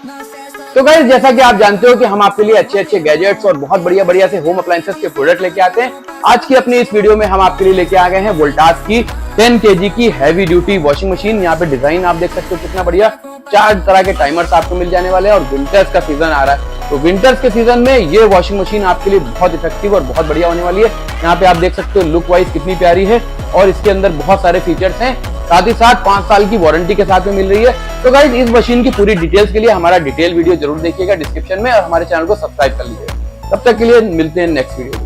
तो गाइस जैसा कि आप जानते हो कि हम आपके लिए अच्छे अच्छे गैजेट्स और बहुत बढ़िया बढ़िया से होम अप्लायंसेस के प्रोडक्ट लेके आते हैं। आज की अपनी इस वीडियो में हम आपके लिए लेके आ गए हैं वोल्टास की 10 kg की हैवी ड्यूटी वॉशिंग मशीन। यहाँ पे डिजाइन आप देख सकते हो कितना बढ़िया। 4 तरह के टाइमर्स आपको मिल जाने वाले हैं और विंटर्स का सीजन आ रहा है, तो विंटर्स के सीजन में ये वॉशिंग मशीन आपके लिए बहुत इफेक्टिव और बहुत बढ़िया होने वाली है। यहाँ पे आप देख सकते हो लुक वाइज कितनी प्यारी है और इसके अंदर बहुत सारे फीचर्स हैं, साथ ही साथ 5 साल की वारंटी के साथ में मिल रही है। तो गाइस इस मशीन की पूरी डिटेल्स के लिए हमारा डिटेल वीडियो जरूर देखिएगा डिस्क्रिप्शन में और हमारे चैनल को सब्सक्राइब कर लीजिएगा। तब तक के लिए मिलते हैं नेक्स्ट वीडियो।